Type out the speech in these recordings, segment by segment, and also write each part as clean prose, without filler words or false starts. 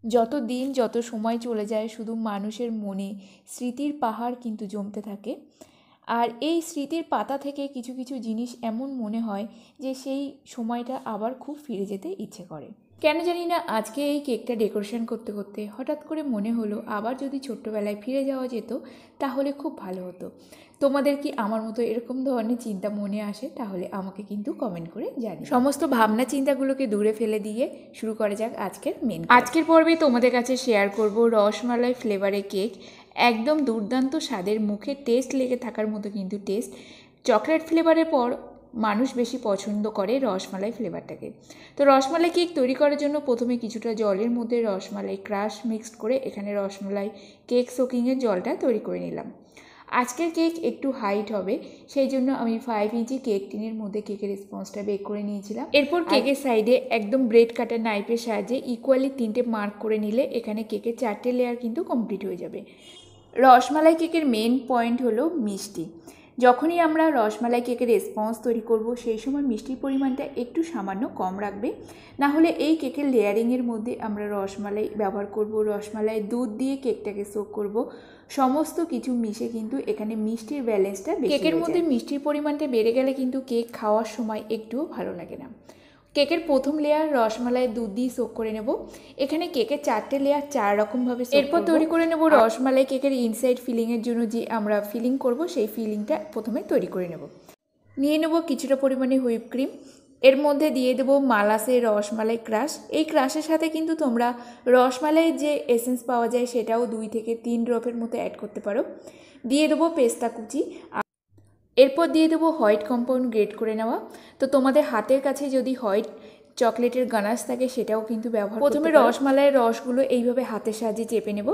যত দিন যত সময় চলে যায় শুধু মানুষের মনে স্মৃতির পাহাড় কিন্তু জমতে থাকে। আর এই স্মৃতির পাতা থেকে কিছু কিছু জিনিস এমন মনে হয় যে সেই সময়টা আবার খুব ফিরে যেতে ইচ্ছে করে। কেন জানি না আজকে এই কেকটা ডেকোরেশন করতে করতে হঠাৎ করে মনে হলো আবার যদি ছোট্টবেলায় ফিরে যাওয়া যেত তাহলে খুব ভালো হতো। তোমাদের কি আমার মতো এরকম ধরনের চিন্তা মনে আসে? তাহলে আমাকে কিন্তু কমেন্ট করে জানি। সমস্ত ভাবনা চিন্তাগুলোকে দূরে ফেলে দিয়ে শুরু করা যাক আজকের পর্বে তোমাদের কাছে শেয়ার করব রসমালাই ফ্লেভারের কেক। একদম দুর্দান্ত স্বাদের, মুখে টেস্ট লেগে থাকার মতো কিন্তু টেস্ট। চকলেট ফ্লেভারের পর মানুষ বেশি পছন্দ করে রসমালাই ফ্লেভারটাকে। তো রসমালাই কেক তৈরি করার জন্য প্রথমে কিছুটা জলের মধ্যে রসমালাই ক্রাশ মিক্সড করে এখানে রসমালাই কেক সোকিংয়ের জলটা তৈরি করে নিলাম। আজকের কেক একটু হাইট হবে, সেই জন্য আমি 5 ইঞ্চি কেক টিনের মধ্যে কেকের স্পঞ্জটা বেক করে নিয়েছিলাম। এরপর কেকের সাইডে একদম ব্রেড কাটার নাইফের সাহায্যে ইকুয়ালি 3টে মার্ক করে নিলে এখানে কেকের 4টে লেয়ার কিন্তু কমপ্লিট হয়ে যাবে। রসমালাই কেকের মেন পয়েন্ট হলো মিষ্টি। যখনই আমরা রসমালাই কেকের স্পঞ্জ তৈরি করব সেই সময় মিষ্টির পরিমাণটা একটু সামান্য কম রাখবে, না হলে এই কেকের লেয়ারিংয়ের মধ্যে আমরা রসমালাই ব্যবহার করব, রসমালাই দুধ দিয়ে কেকটাকে সোক করব, সমস্ত কিছু মিশে কিন্তু এখানে মিষ্টির ব্যালেন্সটা বেশি। কেকের মধ্যে মিষ্টির পরিমাণটা বেড়ে গেলে কিন্তু কেক খাওয়ার সময় একটুও ভালো লাগে না। কেকের প্রথম লেয়ার রসমালাই দুধ দিয়ে সোক করে নেব। এখানে কেকের 4টে লেয়ার 4 রকমভাবে এরপর তৈরি করে নেব রসমালাই কেকের ইনসাইড ফিলিংয়ের জন্য যে আমরা ফিলিং করব সেই ফিলিংটা প্রথমে তৈরি করে নেব। নিয়ে নেব কিছুটা পরিমাণে হুইপ ক্রিম, এর মধ্যে দিয়ে দেবো মালাসে রসমালাই ক্রাশ। এই ক্রাশের সাথে কিন্তু তোমরা রসমালাইয়ের যে এসেন্স পাওয়া যায় সেটাও 2 থেকে 3 ড্রপের মতো অ্যাড করতে পারো। দিয়ে দেবো পেস্তা কুচি, এরপর দিয়ে দেবো হোয়াইট কম্পাউন্ড গ্রেট করে নেওয়া। তো তোমাদের হাতের কাছে যদি হোয়াইট চকলেটের গানাশ থাকে সেটাও কিন্তু ব্যবহার। প্রথমে রসমালাইয়ের রসগুলো এইভাবে হাতের সাহায্যে চেপে নেব,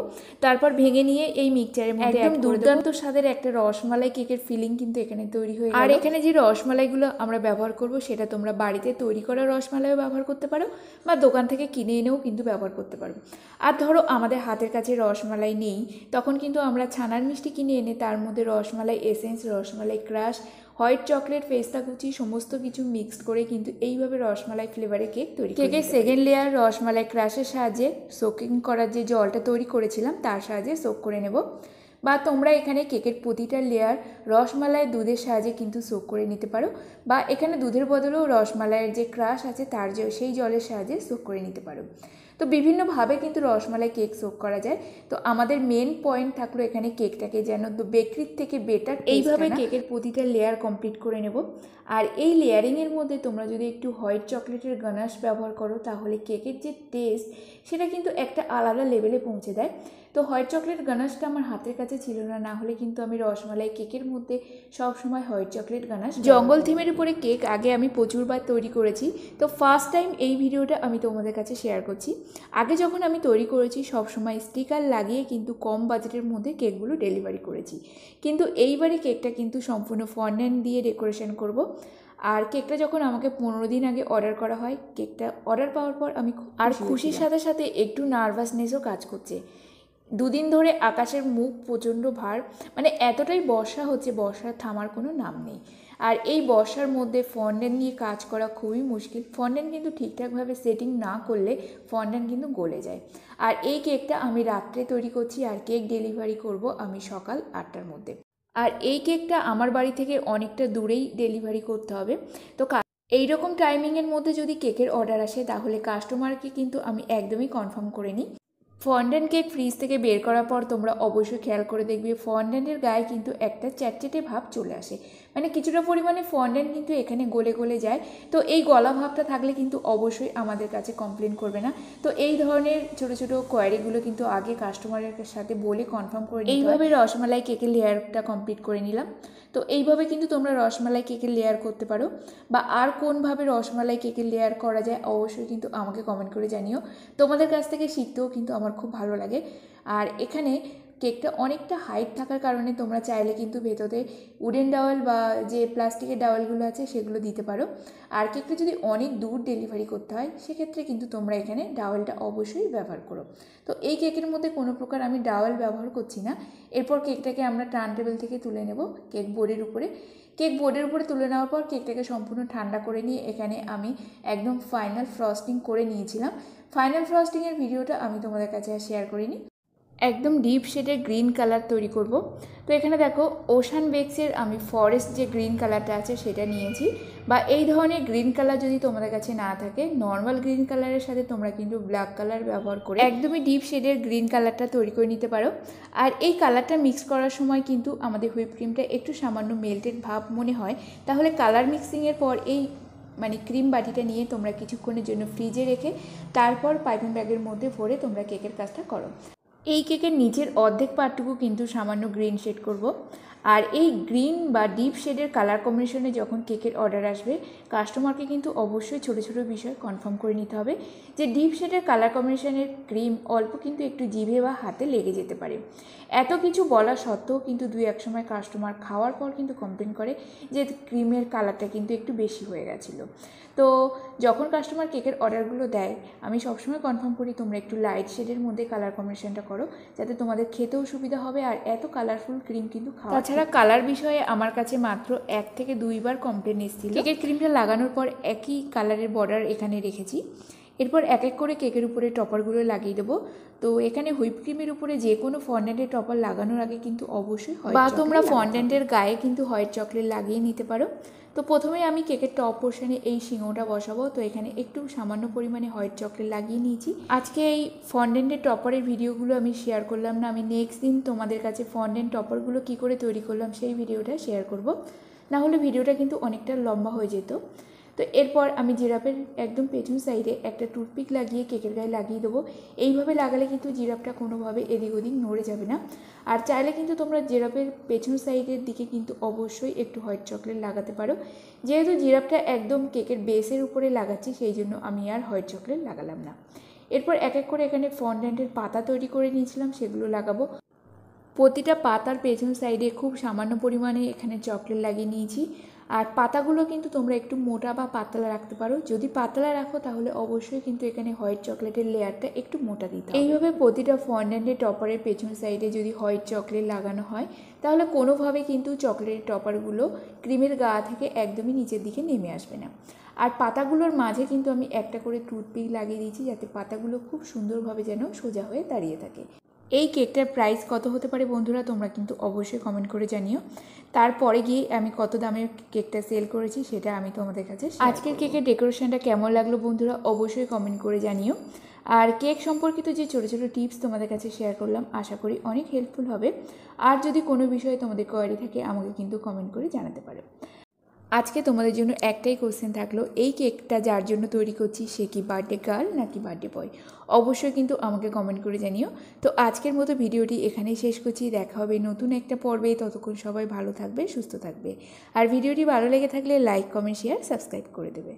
তারপর ভেঙে নিয়ে এই মিক্সচারের মধ্যে একদম দুর্দান্ত স্বাদের একটা রসমালাই কেকের ফিলিং কিন্তু এখানে তৈরি হয়ে গেল। আর এখানে যে রসমালাইগুলো আমরা ব্যবহার করব সেটা তোমরা বাড়িতে তৈরি করা রসমালাইও ব্যবহার করতে পারো বা দোকান থেকে কিনে এনেও কিন্তু ব্যবহার করতে পারো। আর ধরো আমাদের হাতের কাছে রসমালাই নেই, তখন কিন্তু আমরা ছানার মিষ্টি কিনে এনে তার মধ্যে rasmalai essence, rasmalai crush, white chocolate, পেস্তা কুচি সমস্ত কিছু মিক্সড করে কিন্তু এইভাবে রসমালাই ফ্লেভারে কেক তৈরি। কেকের সেকেন্ড লেয়ার রসমালাই ক্রাশের সাহায্যে সোকিং করার যে জলটা তৈরি করেছিলাম তার সাহায্যে সোক করে নেব, বা তোমরা এখানে কেকের প্রতিটা লেয়ার রসমালাই দুধের সাহায্যে কিন্তু সোক করে নিতে পারো, বা এখানে দুধের বদলেও রসমালাইয়ের যে ক্রাশ আছে তার সেই জলের সাহায্যে সোক করে নিতে পারো। তো বিভিন্নভাবে কিন্তু রসমালাই কেক সোক করা যায়। তো আমাদের মেন পয়েন্ট থাকলো এখানে কেকটাকে যেন বেকারির থেকে বেটার এইভাবে কেকের প্রতিটা লেয়ার কমপ্লিট করে নেব। আর এই লেয়ারিংয়ের মধ্যে তোমরা যদি একটু হোয়াইট চকলেটের গানাশ ব্যবহার করো তাহলে কেকের যে টেস্ট সেটা কিন্তু একটা আলাদা লেভেলে পৌঁছে দেয়। তো হোয়াইট চকলেট গানাশটা আমার হাতের কাছে ছিল না, না হলে কিন্তু আমি রসমালাই কেকের মধ্যে সবসময় হোয়াইট চকলেট গানাশ। জঙ্গল থিমের উপরে কেক আগে আমি প্রচুরবার তৈরি করেছি, তো ফার্স্ট টাইম এই ভিডিওটা আমি তোমাদের কাছে শেয়ার করছি। আগে যখন আমি তৈরি করেছি সবসময় স্টিকার লাগিয়ে কিন্তু কম বাজেটের মধ্যে কেকগুলো ডেলিভারি করেছি, কিন্তু এইবারে কেকটা কিন্তু সম্পূর্ণ ফন্ডেন্ট দিয়ে ডেকোরেশন করব। আর কেকটা যখন আমাকে 15 দিন আগে অর্ডার করা হয়, কেকটা অর্ডার পাওয়ার পর আমি আর খুশির সাথে সাথে একটু নার্ভাসনেসও কাজ করছে। 2 দিন ধরে আকাশের মুখ প্রচণ্ড ভার, মানে এতটাই বর্ষা হচ্ছে, বর্ষার থামার কোনো নাম নেই। আর এই বর্ষার মধ্যে ফন্ডেন্ট নিয়ে কাজ করা খুবই মুশকিল। ফন্ডেন্ট কিন্তু ঠিকঠাকভাবে সেটিং না করলে ফন্ডেন্ট কিন্তু গলে যায়। আর এই কেকটা আমি রাত্রে তৈরি করছি আর কেক ডেলিভারি করব আমি সকাল 8টার মধ্যে। আর এই কেকটা আমার বাড়ি থেকে অনেকটা দূরেই ডেলিভারি করতে হবে। তো এইরকম টাইমিংয়ের মধ্যে যদি কেকের অর্ডার আসে তাহলে কাস্টমারকে কিন্তু আমি একদমই কনফার্ম করে নিই। ফন্ডেন্ট কেক ফ্রিজ থেকে বের করার পর তোমরা অবশ্যই খেয়াল করে দেখবে ফন্ডেন্টের গায়ে কিন্তু একটা চ্যাটচেটে ভাব চলে আসে, মানে কিছুটা পরিমাণে ফন্ডেন্ট কিন্তু এখানে গলে গলে যায়। তো এই গলা ভাবটা থাকলে কিন্তু অবশ্যই আমাদের কাছে কমপ্লেন করবে না। তো এই ধরনের ছোটো ছোটো কোয়ারিগুলো কিন্তু আগে কাস্টমারের সাথে বলে কনফার্ম করে নিতে হয়। এইভাবে রসমালাই কেকের লেয়ারটা কমপ্লিট করে নিলাম। তো এইভাবে কিন্তু তোমরা রসমালাই কেকের লেয়ার করতে পারো, বা আর কোনভাবে রসমালাই কেকের লেয়ার করা যায় অবশ্যই কিন্তু আমাকে কমেন্ট করে জানিও। তোমাদের কাছ থেকে শিখতেও কিন্তু আমার খুব ভালো লাগে। আর এখানে কেকটা অনেকটা হাইট থাকার কারণে তোমরা চাইলে কিন্তু ভেতরে উডেন ডাওয়েল বা যে প্লাস্টিকের ডাওয়েলগুলো আছে সেগুলো দিতে পারো। আর কেকটা যদি অনেক দূর ডেলিভারি করতে হয় সেক্ষেত্রে কিন্তু তোমরা এখানে ডাওয়েলটা অবশ্যই ব্যবহার করো। তো এই কেকের মধ্যে কোনো প্রকার আমি ডাওয়েল ব্যবহার করছি না। এরপর কেকটাকে আমরা টার্ন টেবিল থেকে তুলে নেব কেক বোর্ডের উপরে। কেক বোর্ডের উপরে তুলে নেওয়ার পর কেকটাকে সম্পূর্ণ ঠান্ডা করে নিয়ে এখানে আমি একদম ফাইনাল ফ্রস্টিং করে নিয়েছিলাম। ফাইনাল ফ্রস্টিংয়ের ভিডিওটা আমি তোমাদের কাছে শেয়ার করিনি। একদম ডিপ শেডের গ্রিন কালার তৈরি করব। তো এখানে দেখো ওশান বেক্সের আমি ফরেস্ট যে গ্রিন কালারটা আছে সেটা নিয়েছি, বা এই ধরনের গ্রিন কালার যদি তোমাদের কাছে না থাকে, নর্মাল গ্রিন কালারের সাথে তোমরা কিন্তু ব্ল্যাক কালার ব্যবহার করে একদমই ডিপ শেডের গ্রিন কালারটা তৈরি করে নিতে পারো। আর এই কালারটা মিক্স করার সময় কিন্তু আমাদের হুইপ ক্রিমটা একটু সামান্য মেল্টেড ভাব মনে হয়, তাহলে কালার মিক্সিংয়ের পর এই ক্রিম বাটিটা নিয়ে তোমরা কিছুক্ষণের জন্য ফ্রিজে রেখে তারপর পাইপিং ব্যাগের মধ্যে ভরে তোমরা কেকের কাজটা করো। এই কেকের নিচের অর্ধেক পার্টটুকু কিন্তু সামান্য গ্রিন শেড করব। আর এই গ্রিন বা ডিপ শেডের কালার কম্বিনেশনে যখন কেকের অর্ডার আসবে, কাস্টমারকে কিন্তু অবশ্যই ছোটো ছোটো বিষয় কনফার্ম করে নিতে হবে যে ডিপ শেডের কালার কম্বিনেশনের ক্রিম অল্প কিন্তু একটু জিভে বা হাতে লেগে যেতে পারে। এত কিছু বলা সত্ত্বেও কিন্তু এক সময় কাস্টমার খাওয়ার পর কিন্তু কমপ্লেন করে যে ক্রিমের কালারটা কিন্তু একটু বেশি হয়ে গেছিলো। তো যখন কাস্টমার কেকের অর্ডারগুলো দেয়, আমি সবসময় কনফার্ম করি তোমরা একটু লাইট শেডের মধ্যে কালার কম্বিনেশনটা করো, যাতে তোমাদের খেতেও সুবিধা হবে আর এত কালারফুল ক্রিম কিন্তু খাওয়া। তাছাড়া কালার বিষয়ে আমার কাছে মাত্র 1 থেকে 2 বার কমপ্লেন এসেছিল। কেকের ক্রিমটা লাগানোর পর একই কালারের বর্ডার এখানে রেখেছি। এরপর এক এক করে কেকের উপরে টপারগুলো লাগিয়ে দেবো। তো এখানে হুইপ ক্রিমের উপরে যে কোনো ফন্ডেন্টের টপার লাগানোর আগে কিন্তু অবশ্যই হয়, বা তোমরা ফন্ডেন্টের গায়ে কিন্তু হোয়াইট চকলেট লাগিয়ে নিতে পারো। তো প্রথমে আমি কেকের টপ পোর্শনে এই সিংহটা বসাবো। তো এখানে একটু সামান্য পরিমাণে হোয়াইট চকলেট লাগিয়ে নিয়েছি। আজকে এই ফন্ডেন্টের টপারের ভিডিওগুলো আমি শেয়ার করলাম না, আমি নেক্সট দিন তোমাদের কাছে ফন্ডেন্ট টপারগুলো কী করে তৈরি করলাম সেই ভিডিওটা শেয়ার করব, না হলে ভিডিওটা কিন্তু অনেকটা লম্বা হয়ে যেত। তো এরপর আমি জিরাফের একদম পেছন সাইডে একটা টুথপিক লাগিয়ে কেকের গায়ে লাগিয়ে দেবো। এইভাবে লাগালে কিন্তু জিরাফটা কোনোভাবে এদিক ওদিক নড়ে যাবে না। আর চাইলে কিন্তু তোমরা জিরাফের পেছন সাইডের দিকে কিন্তু অবশ্যই একটু হোয়াইট চকলেট লাগাতে পারো। যেহেতু জিরাফটা একদম কেকের বেসের উপরে লাগাচ্ছি, সেই জন্য আমি আর হোয়াইট চকলেট লাগালাম না। এরপর এক এক করে এখানে ফন্ডেন্টের পাতা তৈরি করে নিয়েছিলাম, সেগুলো লাগাবো। প্রতিটা পাতার পেছন সাইডে খুব সামান্য পরিমাণে এখানে চকলেট লাগিয়ে নিয়েছি। আর পাতাগুলো কিন্তু তোমরা একটু মোটা বা পাতলা রাখতে পারো। যদি পাতলা রাখো তাহলে অবশ্যই কিন্তু এখানে হোয়াইট চকলেটের লেয়ারটা একটু মোটা দিতে হবে। এইভাবে প্রতিটা ফন্ডেন্টের টপারের পেছন সাইডে যদি হোয়াইট চকলেট লাগানো হয়, তাহলে কোনোভাবে কিন্তু চকলেটের টপারগুলো ক্রিমের গা থেকে একদমই নিচের দিকে নেমে আসবে না। আর পাতাগুলোর মাঝে কিন্তু আমি একটা করে টুথপিক লাগিয়ে দিয়েছি, যাতে পাতাগুলো খুব সুন্দরভাবে যেন সোজা হয়ে দাঁড়িয়ে থাকে। এই কেকটার প্রাইস কত হতে পারে বন্ধুরা, তোমরা কিন্তু অবশ্যই কমেন্ট করে জানিও। তারপরে গিয়ে আমি কত দামের কেকটা সেল করেছি সেটা আমি তোমাদের কাছে। আজকের কেকের ডেকোরেশনটা কেমন লাগলো বন্ধুরা অবশ্যই কমেন্ট করে জানিও। আর কেক সম্পর্কিত যে ছোটো ছোটো টিপস তোমাদের কাছে শেয়ার করলাম, আশা করি অনেক হেল্পফুল হবে। আর যদি কোনো বিষয়ে তোমাদের কোয়ারি থাকে আমাকে কিন্তু কমেন্ট করে জানাতে পারো। আজকে তোমাদের জন্য একটাই কোশ্চেন থাকলো, এই কেকটা যার জন্য তৈরি করছি সে কি বার্থডে গার্ল নাকি বার্থডে বয়? অবশ্যই কিন্তু আমাকে কমেন্ট করে জানিও। তো আজকের মতো ভিডিওটি এখানেই শেষ করছি, দেখা হবে নতুন একটা পর্বে। ততক্ষণ সবাই ভালো থাকবে, সুস্থ থাকবে। আর ভিডিওটি ভালো লেগে থাকলে লাইক, কমেন্ট, শেয়ার, সাবস্ক্রাইব করে দেবে।